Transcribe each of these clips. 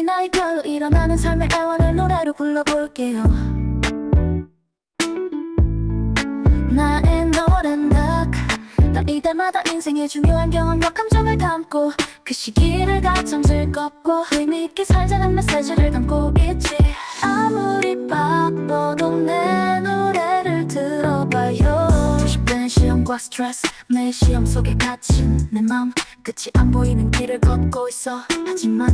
나이별로 일어나는 삶의 애원을 노래로 불러볼게요. 나의 노래는 딱 이때마다 인생의 중요한 경험과 감정을 담고 그 시기를 가장 즐겁고 의미있게 살자는 메시지를 담고 있지. 아무리 바빠도 내 노래를 들어봐요. 20대는 시험과 스트레스, 내 시험 속에 갇힌 내 맘, 끝이 안 보이는 길을 걷고 있어. 하지만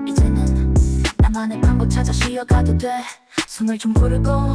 이제는 나만의 방법 찾아 쉬어가도 돼. 손을 좀 부르고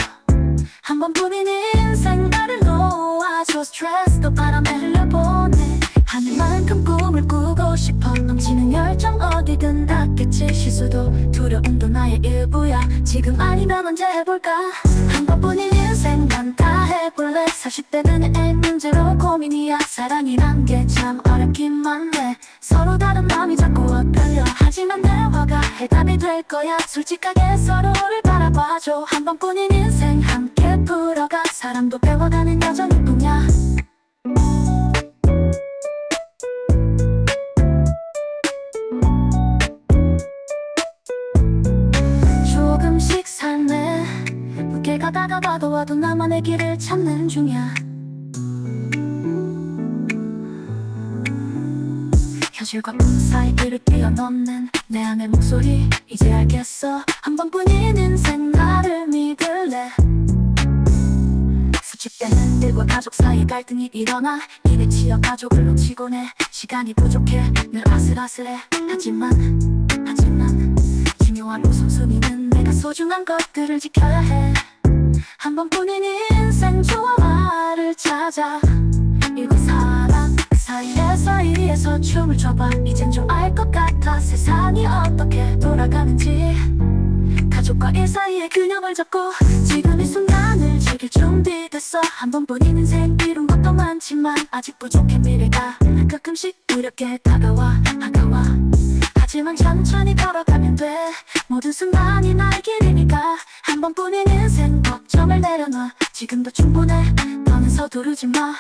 한 번뿐인 인생 나를 놓아줘. 스트레스도 바람에 흘려보내. 하늘만큼 꿈을 꾸고 싶어. 넘치는 열정 어디든 닿겠지. 실수도 두려움도 나의 일부야. 지금 아니면 언제 해볼까. 한 번뿐인 인생 난 다 해볼래. 40대는 애 문제로 고민이야. 사랑이란 게 참 어렵기만 해. 서로 다른 마음이 자꾸 엇갈려. 하지만 대화가 해답이 될 거야. 솔직하게 서로를 바라봐줘. 한 번뿐인 인생 함께 풀어가. 사랑도 배워가는 여정일 뿐이야. 조금씩 삶에 무게 가다가 봐도 나만의 길을 찾는 중이야. 현실과 꿈 사이를 뛰어넘는 내 안의 목소리 이제 알겠어. 한 번뿐인 인생 나를 믿을래. 수집되는 일과 가족 사이 갈등이 일어나 일에 치여 가족을 놓치곤 해. 시간이 부족해 늘 아슬아슬해. 하지만 중요한 우선순위는 내가 소중한 것들을 지켜야 해. 한 번뿐인 인생 조화를 찾아. 일과 사랑 그 사이에서 춤을 춰봐. 이젠 좀 알 것 같아. 세상이 어떻게 돌아가는지. 가족과 일 사이의 균형을 잡고 지금 이 순간을 즐길 준비 됐어. 한 번뿐인 인생 이룬 것도 많지만 아직 부족해. 미래가 가끔씩 두렵게 다가와. 하지만 천천히 걸어가면 돼. 모든 순간이 나의 길이니까. 한 번뿐인 인생 걱정을 내려놔. 지금도 충분해 더는 서두르지 마.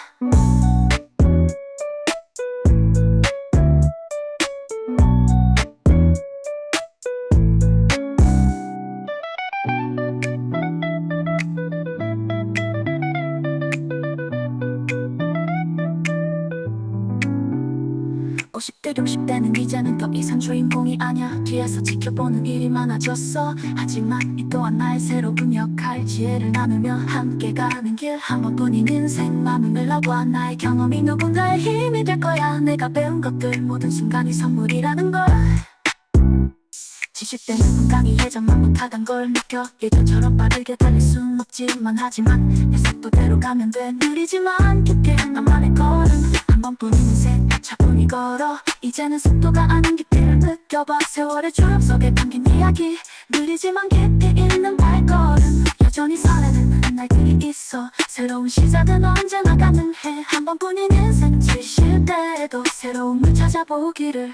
(50대) 60대는 이제는 더 이상 주인공이 아냐. 뒤에서 지켜보는 일이 많아졌어. 하지만 이 또한 나의 새로운 역할. 지혜를 나누며 함께 가는 길. 한 번뿐인 인생 마음을 나와. 나의 경험이 누군가의 힘이 될 거야. 내가 배운 것들 모든 순간이 선물이라는 걸. 70대는 건강이 예전만 못하던 걸 느껴. 예전처럼 빠르게 달릴 순 없지만 하지만 내 속도대로 가면 돼. 느리지만 깊게 나만의 걸음. 한 번뿐인 인생 차분히 걸어. 이제는 속도가 아닌 깊이를 느껴봐. 세월의 주름 속에 담긴 이야기. 느리지만 깊이 있는 발걸음. 여전히 설레는 날들이 있어. 새로운 시작은 언제나 가능해. 한 번뿐인 인생 70대에도 새로움을 찾아보기를.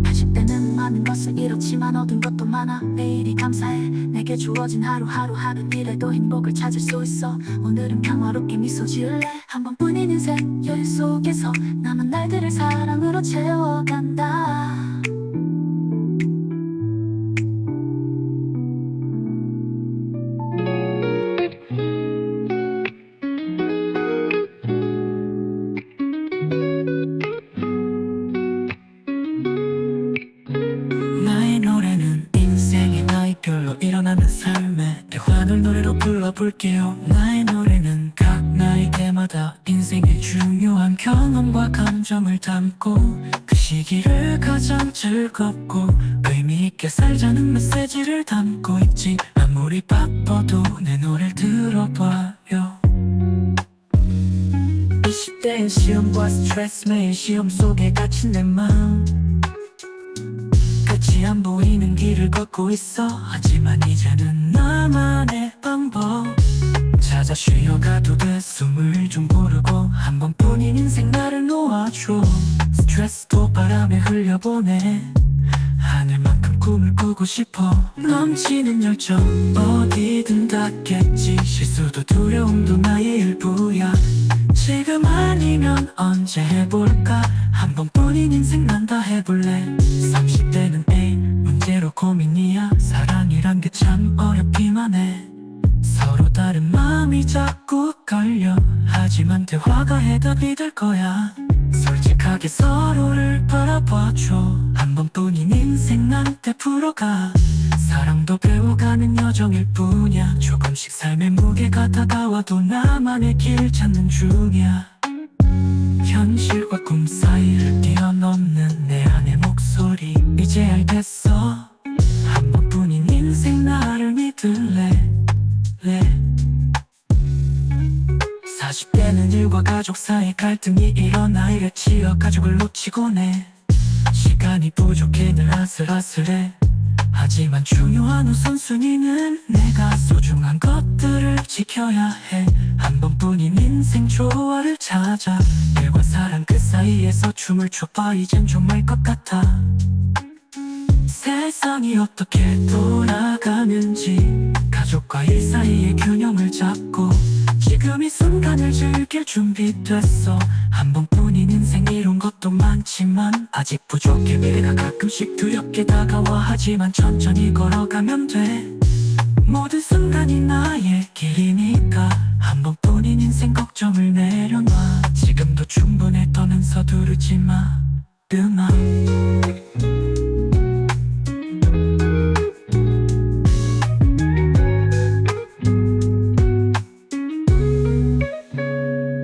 80대는 많은 것을 잃었지만 얻은 것도 많아. 매일이 감사해. 내게 주어진 하루하루 일에도 행복을 찾을 수 있어. 오늘은 평화롭게 미소 지을래. 한 번뿐인 인생 여유 속에서 남은 날들을 사랑으로 채워간다. 별로 일어나는 삶의 대화를 노래로 불러볼게요. 나의 노래는 각 나이대마다 인생의 중요한 경험과 감정을 담고 그 시기를 가장 즐겁고 의미있게 살자는 메시지를 담고 있지. 아무리 바빠도 내 노래를 들어봐요. 20대의 시험과 스트레스, 매일 시험 속에 갇힌 내 마음, 끝이 안 보이는 길을 걷고 있어. 하지만 이제는 나만의 방법 찾아 쉬어가도 돼. 숨을 좀 고르고 한 번뿐인 인생 나를 놓아줘. 스트레스도 바람에 흘려보내. 하늘만큼 꿈을 꾸고 싶어. 넘치는 열정 어디든 닿겠지. 실수도 두려움도 나의 일부야. 지금 아니면 언제 해볼까. 한 번뿐인 인생 난 다 해볼래. 30대는 에이 문제로 고민이야. 사랑이란 게 참 어렵기만 해. 서로 다른 마음이 자꾸 걸려. 하지만 대화가 해답이 될 거야. 솔직하게 서로를 바라봐줘. 한 번뿐인 인생 나한테 풀어가. 사랑도 배워가는 여정일 뿐이야. 조금씩 삶의 무게가 다가와도 나만의 길 찾는 중이야. 현실과 꿈 사이를 뛰어넘는 내 안의 목소리 이제 알겠어. 한 번뿐인 인생 나를 믿을래. 40대는 일과 가족 사이 갈등이 일어나 일에 치여 가족을 놓치곤 해. 시간이 부족해 늘 아슬아슬해. 하지만 중요한 우선순위는 내가 소중한 것들을 지켜야 해. 한 번뿐인 인생 조화를 찾아. 일과 사랑 그 사이에서 춤을 춰봐. 이젠 좀 알 것 같아. 세상이 어떻게 돌아가는지 가족과 일 사이의 균형을 잡고 지금 이 순간을 즐길 준비됐어. 한 번뿐인 인생 이룬 것도 많지만 아직 부족해. 미래가 가끔씩 두렵게 다가와. 하지만 천천히 걸어가면 돼. 모든 순간이 나의 길이니까 한 번뿐인 인생 걱정을 내려놔. 지금도 충분해 더는 서두르지 마. 음악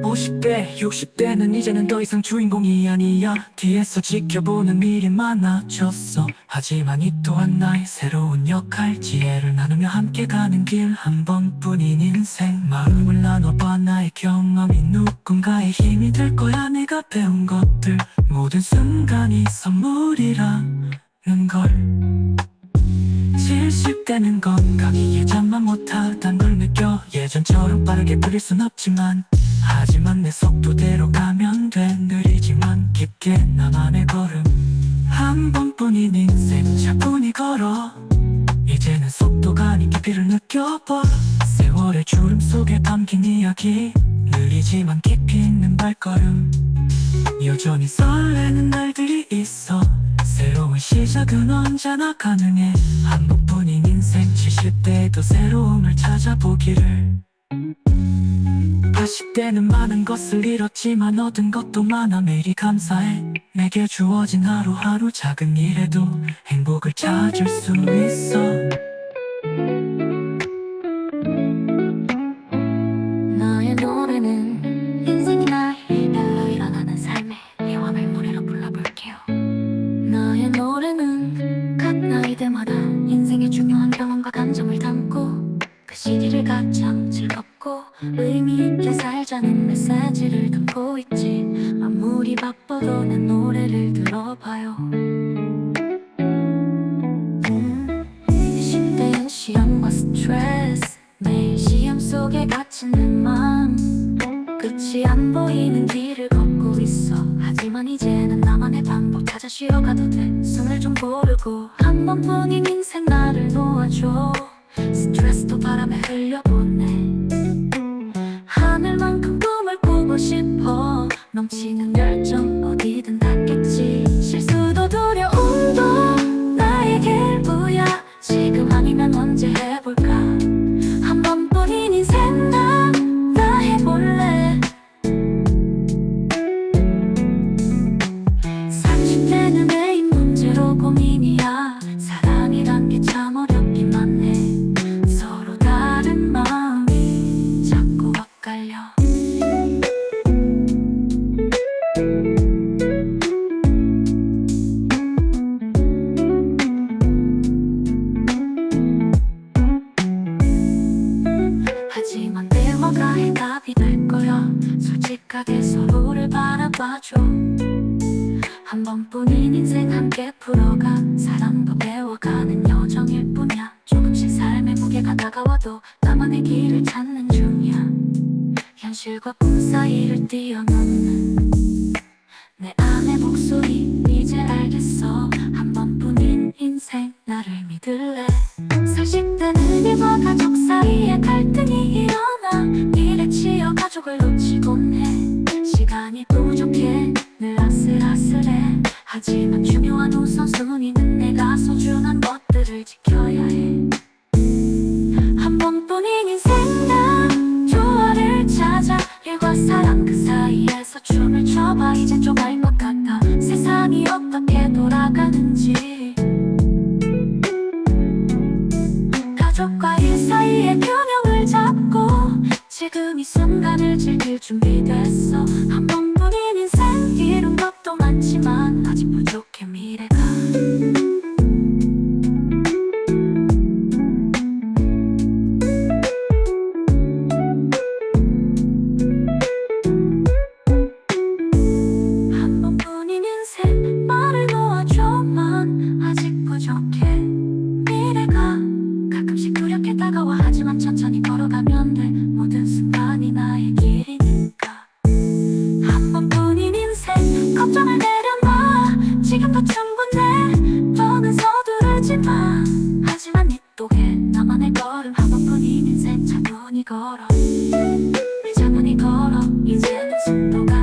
50대, 60대는 이제는 더 이상 주인공이 아니야. 뒤에서 지켜보는 일이 많아졌어. 하지만 이 또한 나의 새로운 역할. 지혜를 나누며 함께 가는 길. 한 번뿐인 인생 마음을 나눠봐. 나의 경험이 누군가의 힘이 될 거야. 내가 배운 것들 모든 순간이 선물이라는 걸. 70대는 건강히 예전만 못하단 걸 느껴. 예전처럼 빠르게 부릴 순 없지만 하지만 내 속도대로 가면 돼. 느리지만 깊게 나만의 걸음. 한 번뿐인 인생 차분히 걸어. 이제는 속도가 아닌 깊이를 느껴봐. 세월의 주름 속에 담긴 이야기. 느리지만 깊이 있는 발걸음. 여전히 설레는 날들이 있어. 새로운 시작은 언제나 가능해. 한 번뿐인 인생 70대에도 새로움을 찾아보기를. 80대는 많은 것을 잃었지만 얻은 것도 많아. 매일이 감사해. 내게 주어진 하루하루 작은 일에도 행복을 찾을 수 있어. 나의 노래는 인생이 나의 별로 일어나는 삶의 예화를 노래로 불러볼게요. 나의 노래는 각 나이대마다 인생의 중요한 경험과 감정을 담고 그 시기를 가장 즐겁고 의미있게 살자는 메시지를 담고 있지. 아무리 바빠도 내 노래를 들어봐요. 20대엔 시험과 스트레스. 매일 시험 속에 갇힌 내 맘. 끝이 안 보이는 길을 걷고 있어. 하지만 이제는 나만의 방법 찾아 쉬어가도 돼. 숨을 좀 고르고 한 번뿐인 인생 나를 놓아줘. 스트레스도 바람에 흘려보내. 하늘만큼 꿈을 꾸고 싶어. 넘치는 열정 어디든 닿겠지. 실수도 두려움도 나의 일부야. 지금 아니면 언제 해볼까. 한 번뿐인 인생 나 해볼래. 30대는 매일 문제로 고민이야. 사랑이란 게 참 어렵기만 해. 서로 다른 마음이 자꾸 엇갈려. 하지만 대화가 해답이 될 거야. 솔직하게 서로를 바라봐줘. 한 번뿐인 인생 함께 풀어가. 사랑도 배워가는 여정일 뿐이야. 조금씩 삶의 무게가 다가와도 나만의 길을 찾는 중이야. 현실과 꿈 사이를 뛰어넘는 내 안의 목소리 이제 알겠어. 한 번뿐인 인생 나를 믿을래. 40대는 일과 가족 사이에 갈등이 일어나. 일에 치여 가족을 놓치곤 해. 시간이 부족해 늘 아슬아슬해. 하지만 중요한 우선순위는 내가 소중한 것들을 걸어 내 자문이 걸어 이제는 속도가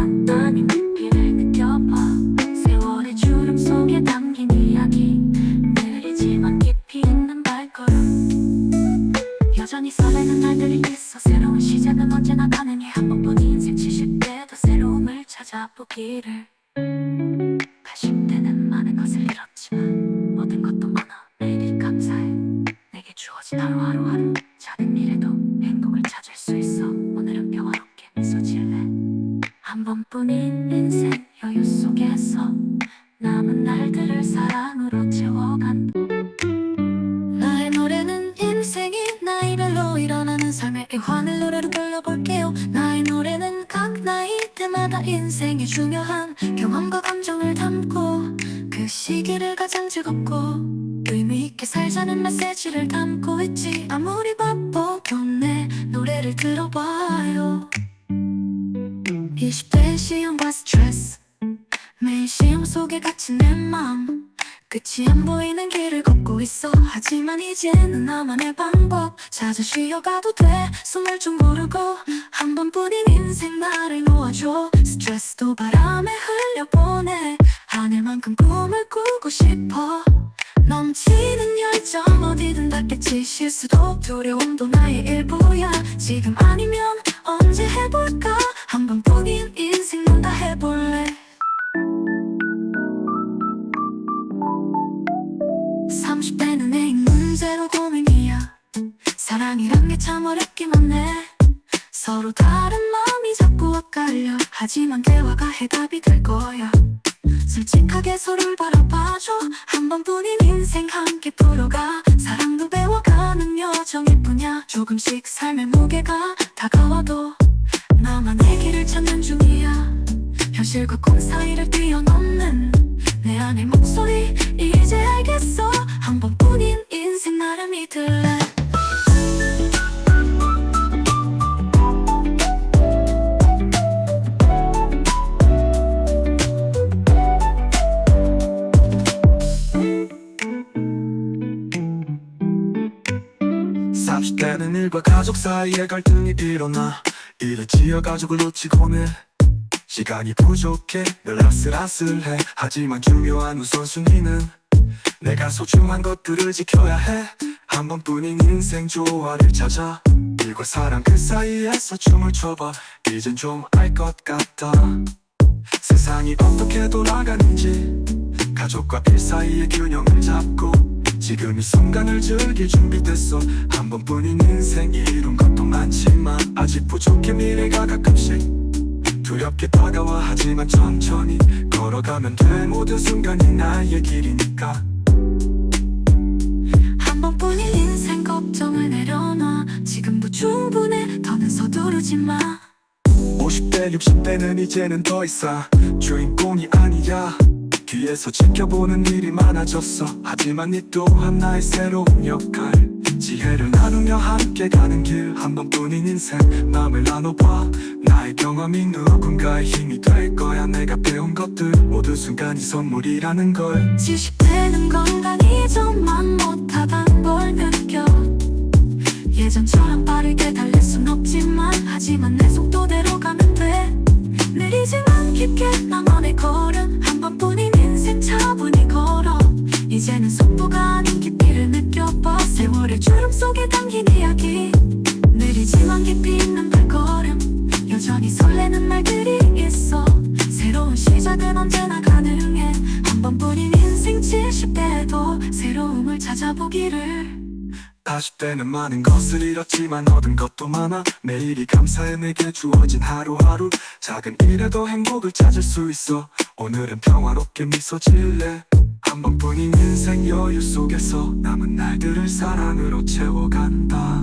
아닌 깊이를 느껴봐 세월의 주름 속에 담긴 이야기 느리지만 깊이 있는 발걸음 여전히 설레는 날들이 있어 새로운 시작은 언제나 가능해 한 번뿐인 인생 70대도 새로움을 찾아보기를 80대는 많은 것을 잃었지만 모든 것도 많아 매일이 감사해 내게 주어진 하루하루 작은 일에도 행복을 찾을 수 있어 오늘은 평화롭게 미소 질래 한 번뿐인 인생 여유 속에서 남은 날들을 사랑으로 채워간 나의 노래는 인생이 나이별로 일어나는 삶의 일환을 노래로 불러볼게요 나의 노래는 각 나이대마다 인생의 중요한 경험과 감정을 담고 그 시기를 가장 즐겁고 의미있게 살자는 메시지를 담고 있지 아무리 바빠도 내 노래를 들어봐요 20대의 시험과 스트레스 매일 시험 속에 갇힌 내 맘 끝이 안 보이는 길을 걷고 있어 하지만 이제는 나만의 방법 찾아 쉬어가도 돼 숨을 좀 고르고 한 번뿐인 인생 나를 놓아줘 스트레스도 바람에 흘려보내 하늘만큼 꿈을 꾸고 싶어 넘치는 열정 어디든 닿겠지 실수도 두려움도 나의 일부야 지금 아니면 언제 해볼까 한 번뿐인 인생 넌 다 해볼래 30대는 애인 문제로 고민이야 사랑이란 게 참 어렵기만 해 서로 다른 마음이 자꾸 엇갈려 하지만 대화가 해답이 될 거야 솔직하게 서로를 바라봐줘 한 번뿐인 인생 함께 풀어가 사랑도 배워가는 여정일 뿐이야 조금씩 삶의 무게가 다가와도 나만의 길을 찾는 중이야 현실과 꿈 사이를 뛰어넘는 내 안의 목소리 이제 알겠어 한 번뿐인 인생 나를 믿을래 30대는 일과 가족 사이에 갈등이 일어나 일을 지어 가족을 놓치곤 해 시간이 부족해 늘 아슬아슬해 하지만 중요한 우선순위는 내가 소중한 것들을 지켜야 해 한 번뿐인 인생 조화를 찾아 일과 사랑 그 사이에서 춤을 춰봐 이젠 좀 알 것 같다 세상이 어떻게 돌아가는지 가족과 일 사이의 균형을 잡고 지금 이 순간을 즐길 준비됐어 한 번뿐인 인생 이룬 것도 많지만 아직 부족해 미래가 가끔씩 두렵게 다가와 하지만 천천히 걸어가면 돼 모든 순간이 나의 길이니까 한 번뿐인 인생 걱정을 내려놔 지금도 충분해 더는 서두르지 마 50대 60대는 이제는 더 이상 주인공이 아니야 뒤에서 지켜보는 일이 많아졌어 하지만 이 또한 나의 새로운 역할 지혜를 나누며 함께 가는 길 한 번뿐인 인생 마음을 나눠봐 나의 경험이 누군가의 힘이 될 거야 내가 배운 것들 모든 순간이 선물이라는 걸 70대는 건강이 좀만 못하단 걸 느껴 예전처럼 빠르게 달릴 순 없지만 하지만 내 속도대로 가면 돼 느리지만 깊게 나만의 걸음 한 번뿐인 인생 차분히 걸어 이제는 속도가 아닌 깊이를 느껴봐 세월의 주름 속에 담긴 이야기 느리지만 깊이 있는 발걸음 여전히 설레는 날들이 있어 새로운 시작은 언제나 가능해 한 번뿐인 인생 70대도 새로움을 찾아보기를 40대는 많은 것을 잃었지만 얻은 것도 많아 매일이 감사해 내게 주어진 하루하루 작은 일에도 행복을 찾을 수 있어 오늘은 평화롭게 미소 질래 한 번뿐인 인생 여유 속에서 남은 날들을 사랑으로 채워간다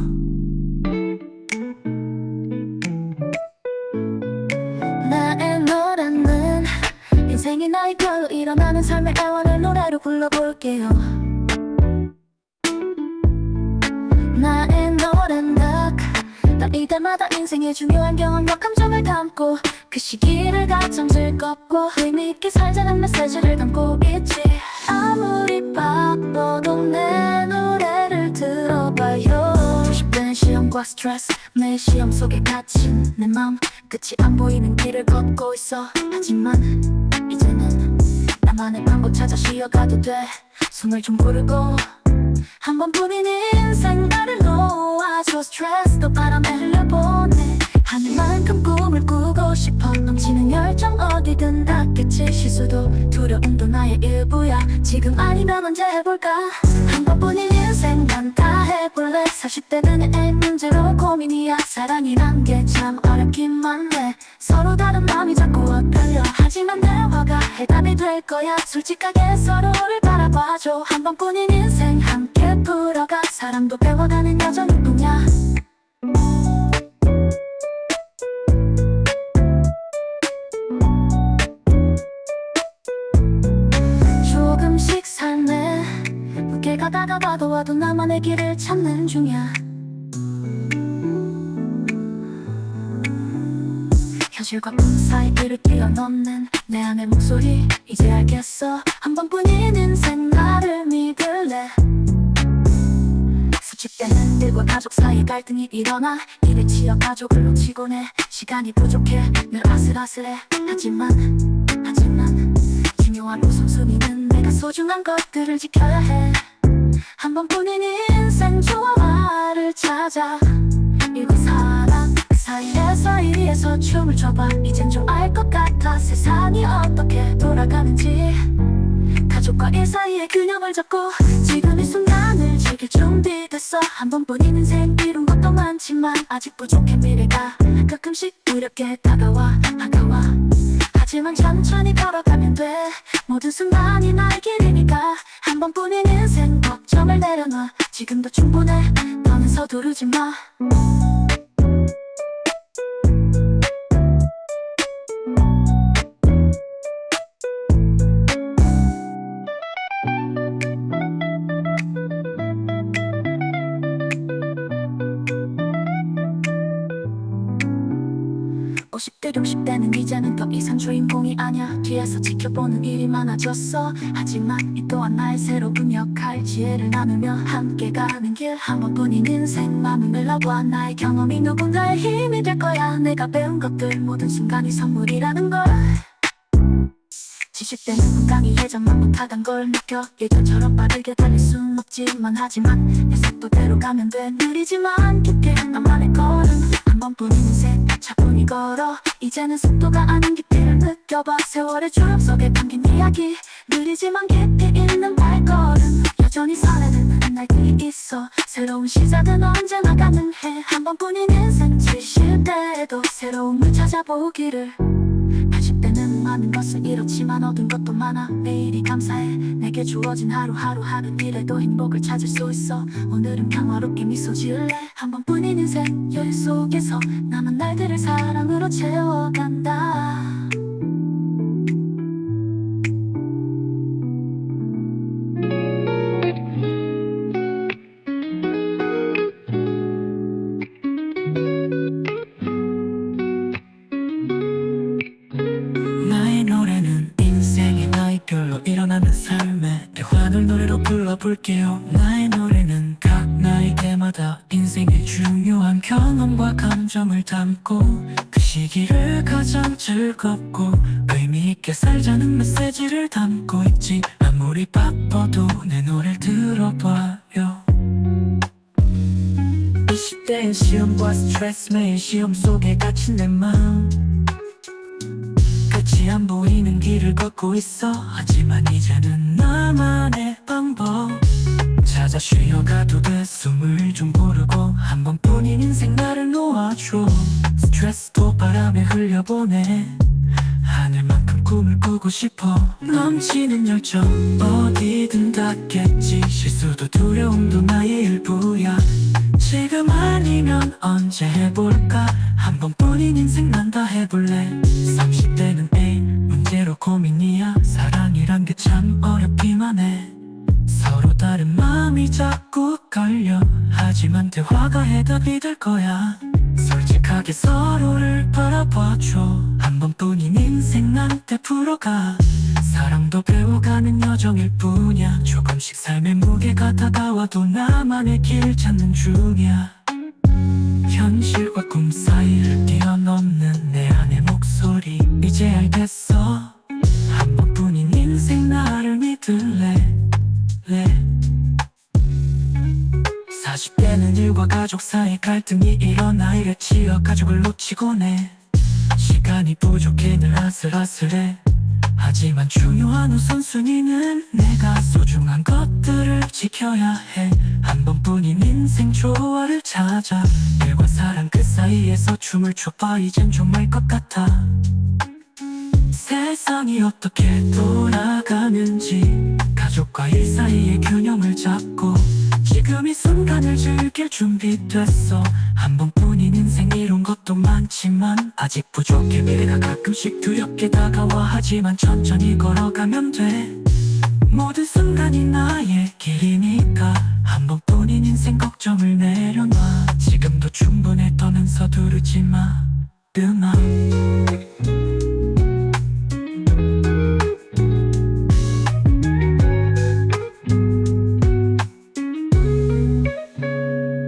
나의 노래는 인생이 나이별로 일어나는 삶의 애환을 노래로 불러볼게요 나의 노래는 나이대마다 인생의 중요한 경험과 감정을 담고 그 시기를 가장 즐겁고 의미있게 살자는 메시지를 담고 있지 아무리 바빠도 내 노래를 들어봐요 90대는 시험 시험과 스트레스 내 시험 속에 갇힌 내 맘 끝이 안 보이는 길을 걷고 있어. 하지만 이제는 나만의 방법 찾아 쉬어가도 돼. 숨을 좀 고르고 한 번뿐인 인생 나를 놓아줘. 스트레스도 바람에 흘려보내. 하늘만큼 꿈을 꾸고 싶어. 넘치는 열정 어디든 닿겠지. 실수도 두려움도 나의 일부야. 지금 아니면 언제 해볼까. 한 번뿐인 인생 난 다 해볼래. 40대는 애 문제로 고민이야. 사랑이란 게 참 어렵기만 해. 서로 다른 마음이 자꾸 엇갈려. 하지만 대화가 해답이 될 거야. 솔직하게 서로를 바라봐줘. 한 번뿐인 인생 함께 풀어가. 사랑도 배워가는 여정일 뿐이야. 조금씩 삶에 무게가 다가와도 와도 나만의 길을 찾는 중이야. 현실과 꿈 사이를 뛰어넘는 내 안의 목소리 이제 알겠어. 한 번뿐인 인생 나를 믿을래. 수집되는 일과 가족 사이 갈등이 일어나 일에 치여 가족을 놓치곤 해. 시간이 부족해 늘 아슬아슬해. 하지만 중요한 우선순위는 내가 소중한 것들을 지켜야 해. 한 번뿐인 인생 조화를 찾아. 일과 사랑 그 사이에서 춤을 춰봐. 이젠 좀 알 것 같아. 세상이 어떻게 돌아가는지. 가족과 일 사이의 균형을 잡고 지금 이 순간을 즐길 준비 됐어. 한 번뿐인 인생 이룬 것도 많지만 아직 부족해. 미래가 가끔씩 두렵게 다가와. 하지만 천천히 걸어가면 돼. 모든 순간이 나의 길이니까. 한 번뿐인 인생 걱정을 내려놔. 지금도 충분해. 더는 서두르지 마. 오 50대 60대는 이제는 더 이상 주인공이 아냐. 뒤에서 지켜보는 일이 많아졌어. 하지만 이 또한 나의 새로운 역할. 지혜를 나누며 함께 가는 길. 한 번뿐인 인생 맘을 밀어봐. 나의 경험이 누군가의 힘이 될 거야. 내가 배운 것들 모든 순간이 선물이라는 걸. 지식되는 건강이 예전만 못하던 걸 느껴. 예전처럼 빠르게 달릴 순 없지만 하지만 내 속도대로 가면 돼. 느리지만 깊게 나만의 걸음. 한 번뿐인 인생 차분히 걸어. 이제는 속도가 아닌 깊이를 느껴봐. 세월의 주름 속에 담긴 이야기. 느리지만 깊이 있는 발걸음. 여전히 설레는 날들이 있어. 새로운 시작은 언제나 가능해. 한 번뿐인 인생 70대에도 새로움을 찾아보기를. 80대는 많은 것을 잃었지만 얻은 것도 많아. 매일이 감사해. 내게 주어진 하루하루하는 일에도 행복을 찾을 수 있어. 오늘은 평화롭게 미소 지을래. 한 번뿐인 인생 여유 속에서 남은 날들을 사랑으로 채워간다. 일어나는 삶의 대화를 노래로 불러볼게요. 나의 노래는 각 나이대마다 인생의 중요한 경험과 감정을 담고 그 시기를 가장 즐겁고 의미있게 살자는 메시지를 담고 있지. 아무리 바빠도 내 노래를 들어봐요. 20대의 시험과 스트레스 매일 시험 속에 갇힌 내 마음 끝이 안 보이는 길을 걷고 있어. 하지만 이제는 나만의 방법 찾아 쉬어가도 돼. 숨을 좀 고르고 한 번뿐인 인생 나를 놓아줘. 스트레스도 바람에 흘려보내. 하늘만큼 꿈을 꾸고 싶어. 넘치는 열정 어디든 닿겠지. 실수도 두려움도 나의 일부야. 지금 아니면 언제 해볼까. 한 번뿐인 인생 난 다 해볼래. 30대는 에이 문제로 고민이야. 사랑이란 게 참 어렵기만 해. 서로 다른 마음이 자꾸 걸려. 하지만 대화가 해답이 될 거야. 솔직하게 서로를 바라봐줘. 한 번뿐인 인생 나한테 풀어가. 사랑도 배워가는 여정일 뿐이야. 조금씩 삶의 무게가 다가와도 나만의 길 찾는 중이야. 꿈 사이를 뛰어넘는 내 안의 목소리 이제 알겠어 한 번뿐인 인생 나를 믿을래 40대는 일과 가족 사이 갈등이 일어나 일에 치여 가족을 놓치곤 해 시간이 부족해 늘 아슬아슬해 하지만 중요한 우선순위는 내가 소중한 것들을 지켜야 해 한 번뿐인 인생 조화를 찾아 일과 사랑 그 사이에서 춤을 춰봐 이젠 정말 것 같아 세상이 어떻게 돌아가는지 가족과 일 사이의 균형을 잡고 지금 이 순간을 즐길 준비됐어 한 번뿐인 인생 이룬 것도 많지만 아직 부족해 미래가 가끔씩 두렵게 다가와 하지만 천천히 걸어가면 돼 모든 순간이 나의 길이니까 한 번뿐인 인생 걱정을 내려놔 지금도 충분해 더는 서두르지 마 음악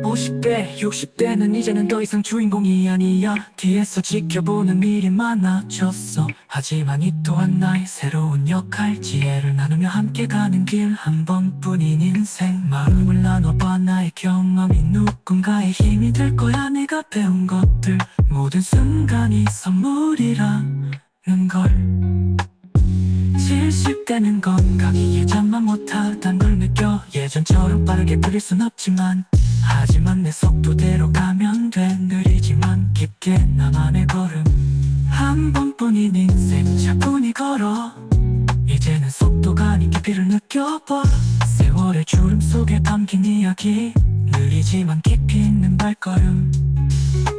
50대, 60대는 이제는 더 이상 주인공이 아니야 뒤에서 지켜보는 일이 많아졌어 하지만 이 또한 나의 새로운 역할 지혜를 나누며 함께 가는 길 한 번뿐인 인생 마음을 나눠봐 나의 경험이 누군가의 힘이 될 거야 내가 배운 것들 모든 순간이 선물이라는 걸 70대는 건강히 예전만 못하단 걸 느껴 예전처럼 빠르게 부릴 순 없지만 하지만 내 속도대로 가면 돼 느리지만 깊게 나만의 걸음 한 번뿐인 인생 차분히 걸어 이제는 속도가 아닌 깊이를 느껴봐 세월의 주름 속에 담긴 이야기 느리지만 깊이 있는 발걸음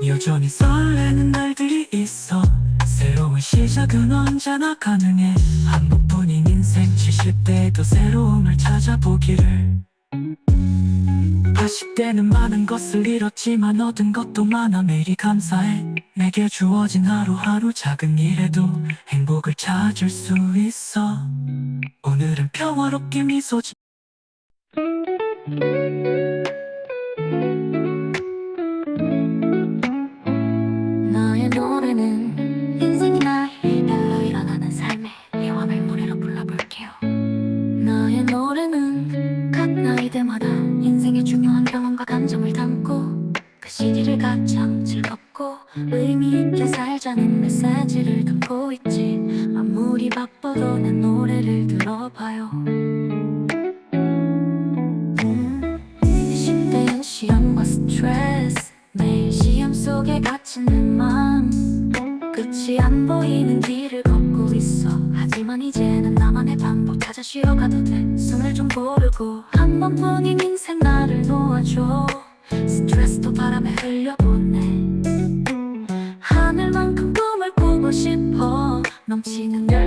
여전히 설레는 날들이 있어 새로운 시작은 언제나 가능해 한 번뿐인 인생 70대에도 새로움을 찾아보기를 80대는 많은 것을 잃었지만 얻은 것도 많아 매일이 감사해 내게 주어진 하루하루 작은 일에도 행복을 찾을 수 있어 오늘은 평화롭게 미소 나의 노래는 인생이 나의 별로 일어나는 삶의 내화를 노래로 불러볼게요 나의 노래는 각 나이대마다 인생의 중요한 경험과 감정을 담고 그 시기를 가장 즐겁고 의미있게 살자는 메시지를 담고 있지 아무리 바빠도 내 노래를 들어봐요 20대엔 시험과 스트레스 매일 시험 속에 갇힌 내 맘 끝이 안 보이는 길을 걷고 있어 하지만 이제는 나만의 방법 찾아 쉬어가도 돼 숨을 좀 고르고 한 번뿐인 인생 나를 놓아줘 스트레스도 바람에 흘려보내 하늘만큼 꿈을 꾸고 싶어 넘치는 열